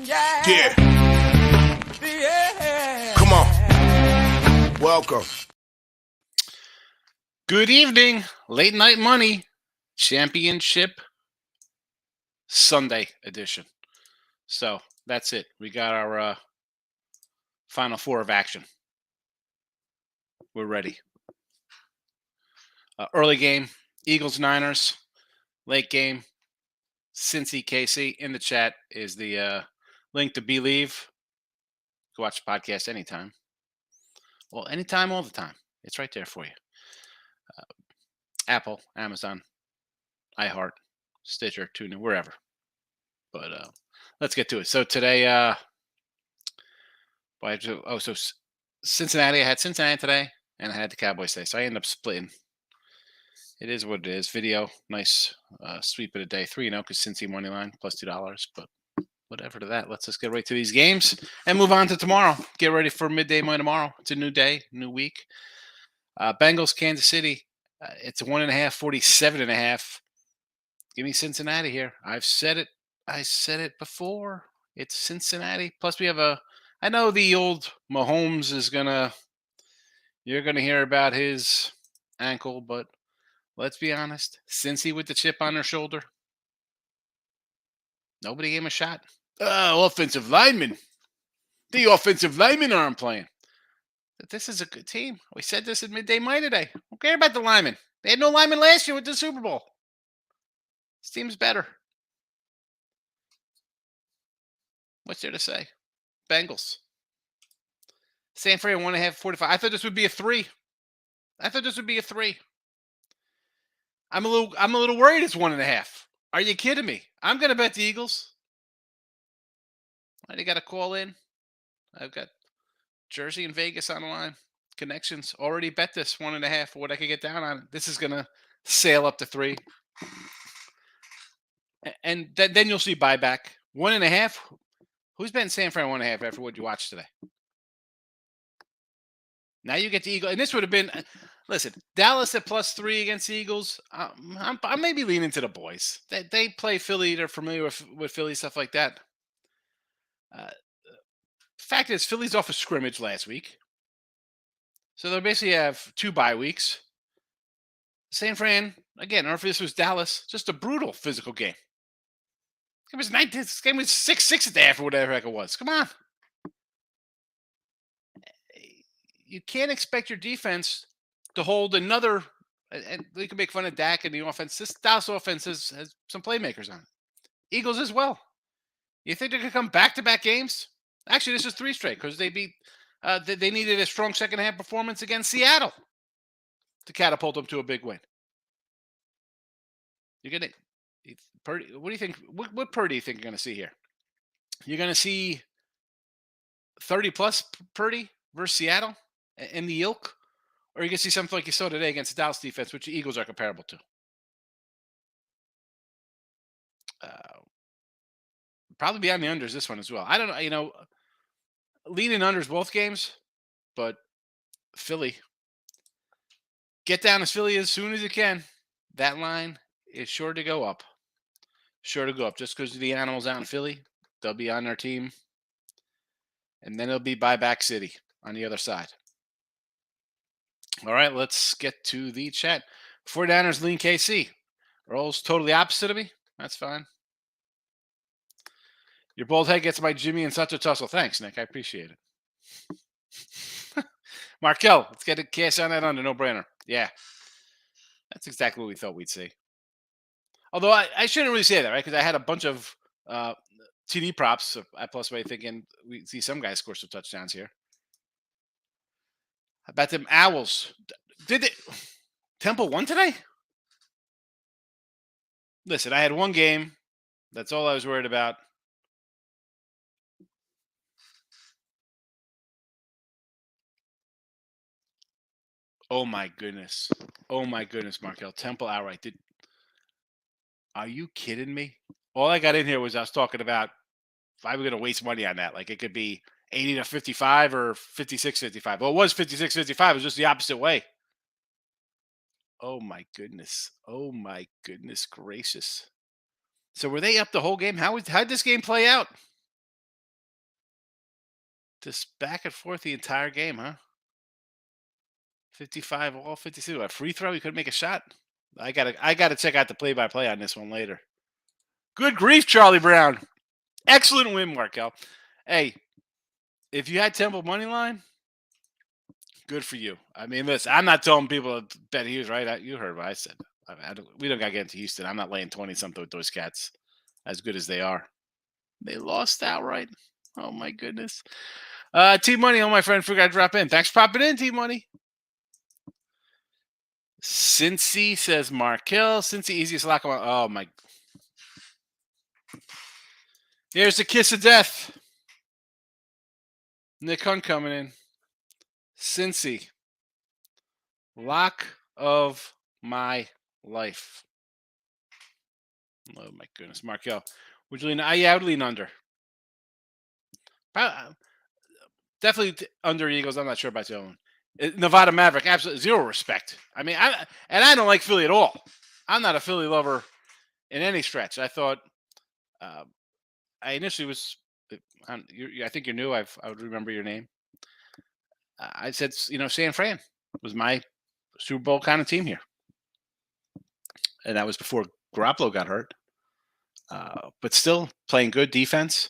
Yeah. Come on. Welcome. Good evening, late night money, championship Sunday edition. So that's it. We got our final four of action. We're ready. Early game, Eagles Niners. Late game, Cincy KC. In the chat is the link to Believe. You can watch the podcast anytime. Well, anytime, all the time. It's right there for you. Apple, Amazon, iHeart, Stitcher, TuneIn, wherever. But let's get to it. So today, so Cincinnati. I had Cincinnati today, and I had the Cowboys today. So I ended up splitting. It is what it is. Video, nice sweep of the day. 3-0 because Cincy money line plus $2. But whatever to that. Let's just get right to these games and move on to tomorrow. Get ready for midday money tomorrow. It's a new day, new week. Bengals, Kansas City. It's a 1.5, 47.5. Give me Cincinnati here. I've said it. I said it before. It's Cincinnati. Plus, we have I know the old Mahomes is you're gonna hear about his ankle, but let's be honest. Cincy with the chip on their shoulder. Nobody gave him a shot. Offensive linemen. The offensive linemen aren't playing. This is a good team. We said this at midday money today. Don't care about the linemen. They had no linemen last year with the Super Bowl. This team's better. What's there to say? Bengals. San Fran 1.5, 45. I thought this would be a 3. I'm a little worried it's 1.5. Are you kidding me? I'm gonna bet the Eagles. I got to call in. I've got Jersey and Vegas on the line. Connections already bet this 1.5 for what I could get down on it. This is gonna sail up to 3. And then you'll see buyback. 1.5. Who's betting San Fran 1.5 after what you watched today? Now you get the Eagles, and this would have been. Listen, Dallas at +3 against the Eagles. I may be leaning to the boys. They play Philly. They're familiar with Philly stuff like that. Fact is, Philly's off a scrimmage last week, so they basically have 2 bye weeks. San Fran again, or if this was Dallas, just a brutal physical game. It was 19. This game was 6-6 at the half or whatever heck it was. Come on. You can't expect your defense to hold another. And we can make fun of Dak and the offense. This Dallas offense has some playmakers on it. Eagles as well. You think they could come back-to-back games? Actually, this is 3 straight because they beat. They needed a strong second half performance against Seattle to catapult them to a big win. You're gonna. Purdy, what do you think? What Purdy do you think you're going to see here? You're going to see 30-plus Purdy versus Seattle in the ilk? Or you can see something like you saw today against the Dallas defense, which the Eagles are comparable to. Probably be on the unders this one as well. I don't know. Leaning unders both games, but Philly. Get down as Philly as soon as you can. That line is sure to go up. Just because the animals out in Philly, they'll be on their team. And then it'll be buyback city on the other side. All right, let's get to the chat. 49ers lean KC. Earl's totally opposite of me. That's fine. Your bald head gets my Jimmy and such a tussle. Thanks, Nick. I appreciate it. Markel, let's get a cash on that under. No brainer. Yeah. That's exactly what we thought we'd see. Although I shouldn't really say that, right? Because I had a bunch of TD props at plus way thinking we see some guys score some touchdowns here. How about them Owls? Did they? Temple won today? Listen, I had one game. That's all I was worried about. Oh my goodness, Markel. Temple outright. Are you kidding me? All I got in here was I was talking about if I were going to waste money on that. Like it could be 80-55 or 56-55. Well, it was 56-55. It was just the opposite way. Oh my goodness gracious. So were they up the whole game? How'd this game play out? Just back and forth the entire game, huh? 55 all 56. A free throw, he couldn't make a shot. I gotta check out the play-by-play on this one later. Good grief, Charlie Brown. Excellent win, Markel. Hey, if you had Temple money line, good for you. I mean, listen, I'm not telling people to bet Hughes, right? You heard what I said. We don't got to get into Houston. I'm not laying 20 something with those cats, as good as they are. They lost outright. Oh my goodness. T Money, oh my friend, forgot to drop in. Thanks for popping in, T Money. Cincy says Markel. Cincy, easiest lock. Oh my. Here's the kiss of death. Nick Hunt coming in. Cincy. Lock of my life. Oh my goodness, Markel. Would you lean? Yeah, I would lean under. Definitely under Eagles. I'm not sure about your own. Nevada Maverick, absolutely zero respect. I mean, I don't like Philly at all. I'm not a Philly lover in any stretch. I thought I initially was. I think you're new. I would remember your name. I said, San Fran was my Super Bowl kind of team here, and that was before Garoppolo got hurt. But still playing good defense.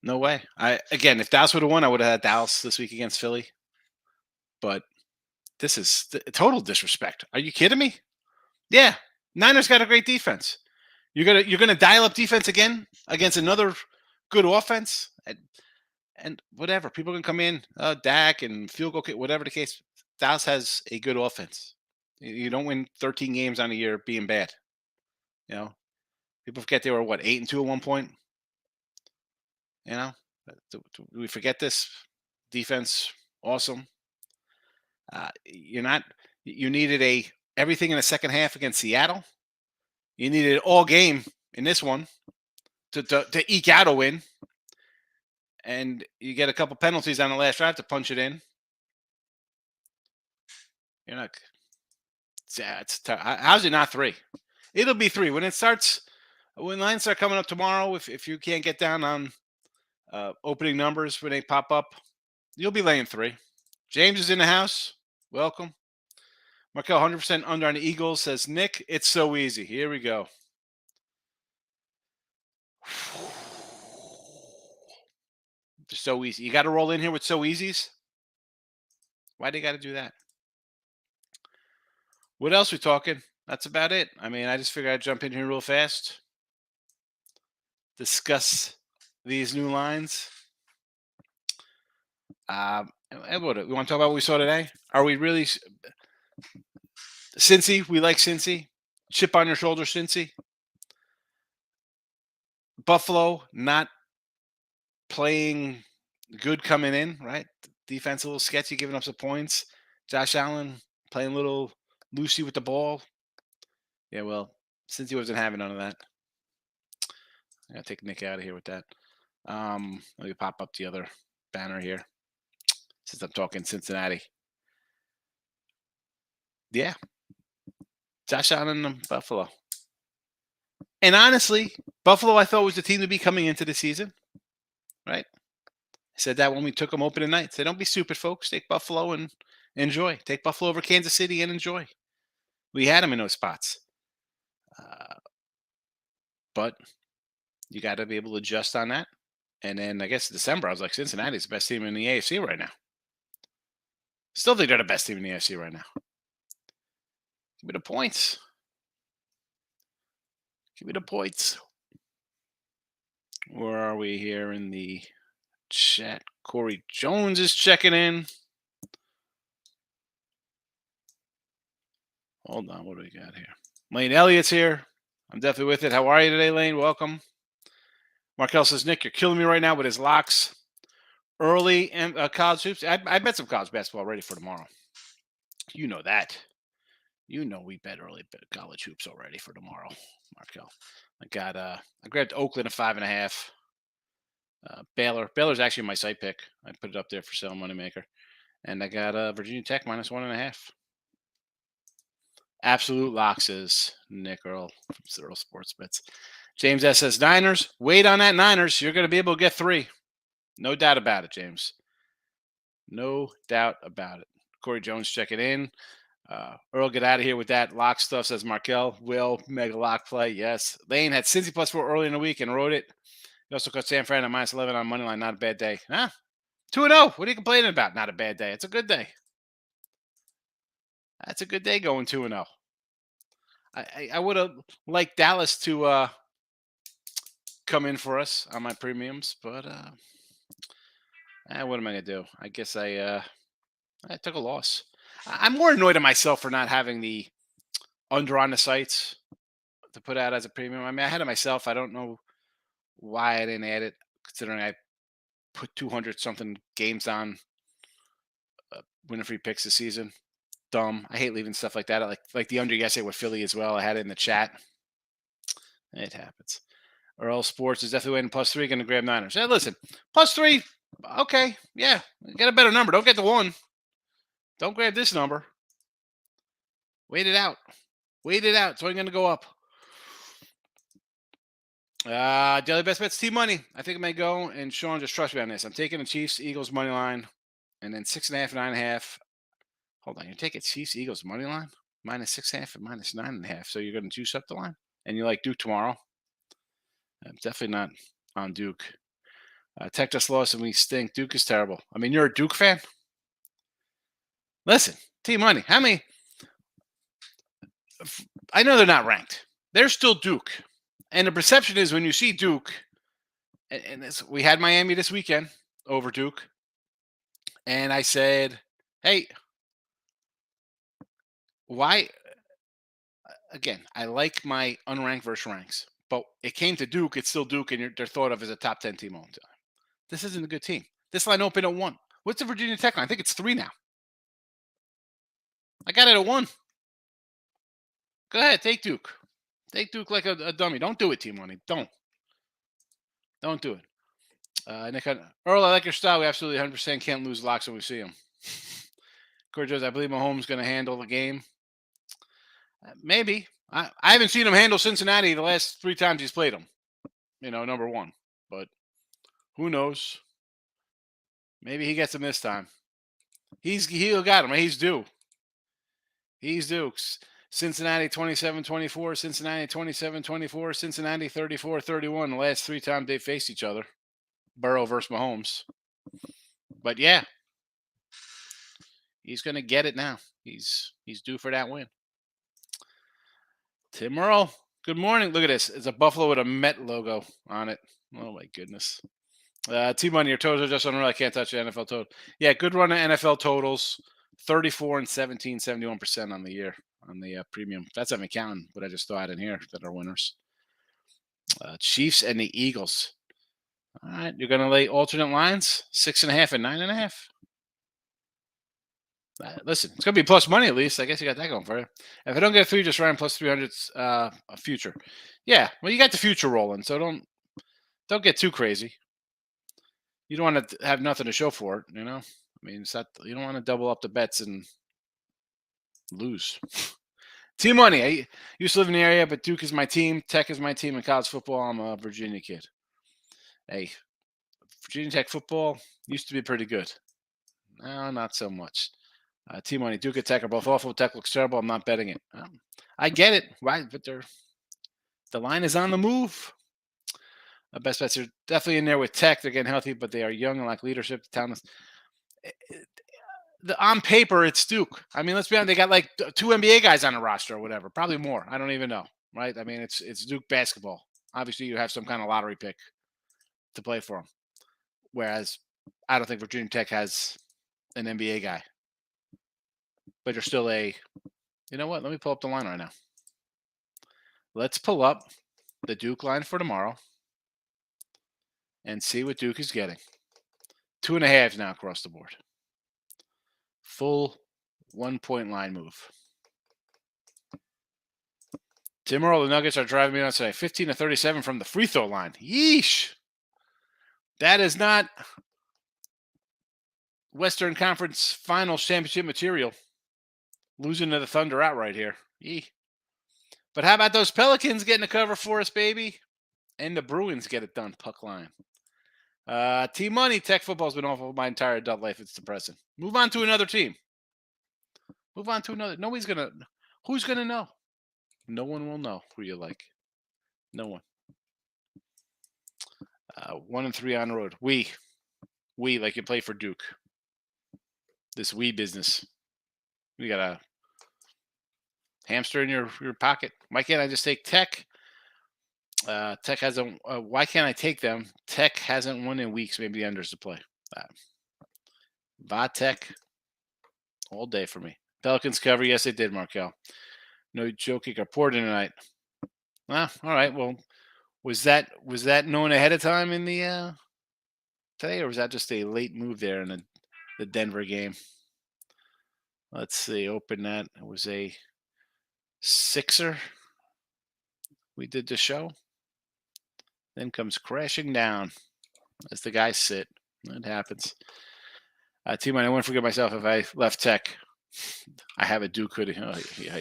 No way. If Dallas would have won, I would have had Dallas this week against Philly. But this is total disrespect. Are you kidding me? Yeah, Niners got a great defense. You're gonna dial up defense again against another good offense, and whatever. People can come in, Dak and field goal, whatever the case. Dallas has a good offense. You don't win 13 games on a year being bad. People forget they were 8-2 at one point. Do we forget this? Defense, awesome. You needed everything in the second half against Seattle. You needed all game in this one to eke out a win. And you get a couple penalties on the last drive to punch it in. You're not. How's it not 3? It'll be 3 when it starts. When lines start coming up tomorrow, if you can't get down on opening numbers when they pop up, you'll be laying 3. James is in the house. Welcome. Markel 100% under on the Eagles, says Nick. It's so easy. Here we go. Just so easy. You got to roll in here with so easies. Why do you got to do that? What else we talking? That's about it. I mean, I just figured I'd jump in here real fast. Discuss these new lines. We want to talk about what we saw today? Are we really Cincy? We like Cincy. Chip on your shoulder, Cincy. Buffalo not playing good coming in, right? Defense a little sketchy, giving up some points. Josh Allen playing a little loosey with the ball. Yeah, well, Cincy wasn't having none of that. I'm gonna take Nick out of here with that. Let me pop up the other banner here. Since I'm talking Cincinnati. Yeah. Josh Allen and Buffalo. And honestly, Buffalo I thought was the team to be coming into the season. Right? I said that when we took them opening night. Say, don't be stupid, folks. Take Buffalo and enjoy. Take Buffalo over Kansas City and enjoy. We had them in those spots. But you got to be able to adjust on that. And then I guess December, I was like, Cincinnati's the best team in the AFC right now. Still think they're the best team in the AFC right now. Give me the points. Give me the points. Where are we here in the chat? Corey Jones is checking in. Hold on. What do we got here? Lane Elliott's here. I'm definitely with it. How are you today, Lane? Welcome. Markel says, Nick, you're killing me right now with his locks. Early and college hoops. I bet some college basketball ready for tomorrow. You know that. You know we bet early college hoops already for tomorrow, Markel. I grabbed Oakland at 5.5. Baylor's actually my site pick. I put it up there for sale moneymaker. And I got Virginia Tech -1.5. Absolute locks is Nick Earl from Earl Sports Bets. James S says Niners. Wait on that Niners. You're going to be able to get 3. No doubt about it, James. No doubt about it. Corey Jones checking in. Earl, get out of here with that lock stuff, says Markel. Will, mega lock play. Yes. Lane had Cincy +4 early in the week and wrote it. He also got San Fran at -11 on money line. Not a bad day. Huh? 2-0. What are you complaining about? Not a bad day. It's a good day. That's a good day going 2-0. I would have liked Dallas to come in for us on my premiums, but what am I gonna do? I guess I took a loss. I'm more annoyed at myself for not having the under on the sites to put out as a premium. I mean, I had it myself. I don't know why I didn't add it, considering I put 200 something games on winning free picks this season. Dumb. I hate leaving stuff like that. Like the under yesterday with Philly as well. I had it in the chat. It happens. Earl Sports is definitely waiting +3. Going to grab Niners. Yeah, listen, +3. Okay, yeah, get a better number. Don't get the 1. Don't grab this number. Wait it out. Wait it out. It's only going to go up. Daily best bets, team money. I think I may go, and Sean, just trust me on this. I'm taking the Chiefs, Eagles money line, and then 6.5 and 9.5. Hold on, you're taking Chiefs, Eagles money line, -6.5 and -9.5. So you're going to juice up the line, and you like Duke tomorrow. I'm definitely not on Duke. Tech just lost and we stink. Duke is terrible. I mean, you're a Duke fan? Listen, team money. How many? I know they're not ranked. They're still Duke. And the perception is when you see Duke, and we had Miami this weekend over Duke, and I said, hey, why? Again, I like my unranked versus ranks, but it came to Duke. It's still Duke, and they're thought of as a top 10 team all the time. This isn't a good team. This line opened at 1. What's the Virginia Tech line? I think it's 3 now. I got it at 1. Go ahead, take Duke. Take Duke like a dummy. Don't do it, team money. Don't do it. Nick, Earl, I like your style. We absolutely 100% can't lose locks when we see them. Corey Jones, I believe Mahomes is going to handle the game. Maybe. I haven't seen him handle Cincinnati the last 3 times he's played them. Number 1. But who knows? Maybe he gets him this time. He'll got him. He's due. He's Dukes. Cincinnati 27-24, Cincinnati 27-24, Cincinnati 34-31. The last 3 times they faced each other. Burrow versus Mahomes. But yeah, he's going to get it now. He's due for that win. Tim Earl, good morning. Look at this. It's a buffalo with a Met logo on it. Oh, my goodness. T-Money, your totals are just unreal. I can't touch the NFL total. Yeah, good run of NFL totals. 34 and 17, 71% on the year on the premium. That's not counting what I just threw out in here that are winners. Chiefs and the Eagles. All right, you're going to lay alternate lines, 6.5 and 9.5. Listen, it's going to be plus money at least. I guess you got that going for you. If I don't get 3, just run plus 300 a future. Yeah, well, you got the future rolling, so don't get too crazy. You don't want to have nothing to show for it, I mean, it's not, you don't want to double up the bets and lose. Team money. I used to live in the area, but Duke is my team. Tech is my team in college football. I'm a Virginia kid. Hey, Virginia Tech football used to be pretty good. No, not so much. Team money. Duke and Tech are both awful. Tech looks terrible. I'm not betting it. I get it, right? But the line is on the move. Best bets are definitely in there with Tech. They're getting healthy, but they are young and lack leadership. Talent. On paper, it's Duke. I mean, let's be honest. They got like 2 NBA guys on the roster or whatever. Probably more. I don't even know. Right? I mean, it's Duke basketball. Obviously, you have some kind of lottery pick to play for them. Whereas, I don't think Virginia Tech has an NBA guy. But you're still you know what? Let me pull up the line right now. Let's pull up the Duke line for tomorrow and see what Duke is getting. 2.5 now across the board. Full 1-point line move. Tim Earl, the Nuggets are driving me nuts today. 15-37 from the free throw line. Yeesh. That is not Western Conference Finals championship material. Losing to the Thunder outright here. Yee. But how about those Pelicans getting the cover for us, baby? And the Bruins get it done, puck line. Team Money, Tech football's been awful my entire adult life. It's depressing. Move on to another team. Move on to another. Nobody's gonna. Who's gonna know? No one will know who you like. No one. 1-3 on the road. We like you play for Duke. This we business. You got a hamster in your pocket. Why can't I just take Tech? Tech hasn't. Why can't I take them? Tech hasn't won in weeks. Maybe the unders to play. Tech all day for me. Pelicans cover. Yes, they did, Markel. No joking or Porter tonight. All right. Well, was that known ahead of time in the today, or was that just a late move there in the Denver game? Let's see. Open that. It was a sixer. We did the show. Then comes crashing down as the guys sit. It happens. Team, I wouldn't forget myself if I left Tech. I have a Duke hoodie. Oh, yeah.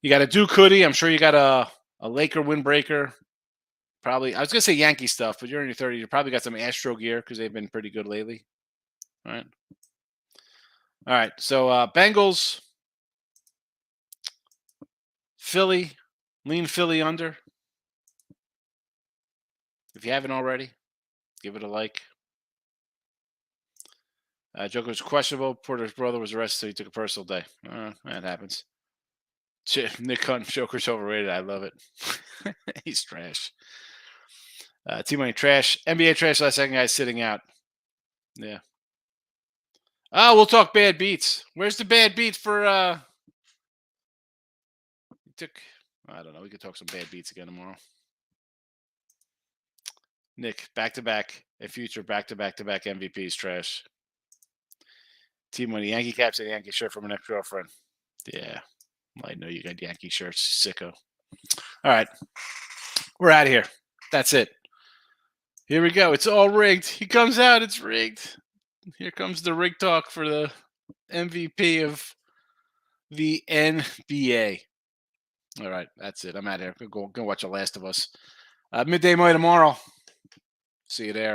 You got a Duke hoodie. I'm sure you got a Laker windbreaker. Probably, I was going to say Yankee stuff, but you're in your 30s. You probably got some Astro gear because they've been pretty good lately. All right. So Bengals, Philly, lean Philly under. If you haven't already, give it a like. Joker was questionable. Porter's brother was arrested, so he took a personal day. That happens. Nick Hunt, Joker's overrated. I love it. He's trash. Team Money trash. NBA trash. Last second guy sitting out. Yeah. We'll talk bad beats. Where's the bad beat for I don't know. We could talk some bad beats again tomorrow. Nick, back to back. A future back to back MVPs trash. Team Money, Yankee caps and Yankee shirt from an ex-girlfriend. Yeah. I know you got Yankee shirts, sicko. All right. We're out of here. That's it. Here we go. It's all rigged. He comes out. It's rigged. Here comes the rig talk for the MVP of the NBA. All right. That's it. I'm out of here. Go watch The Last of Us. Midday Moy tomorrow. See you there.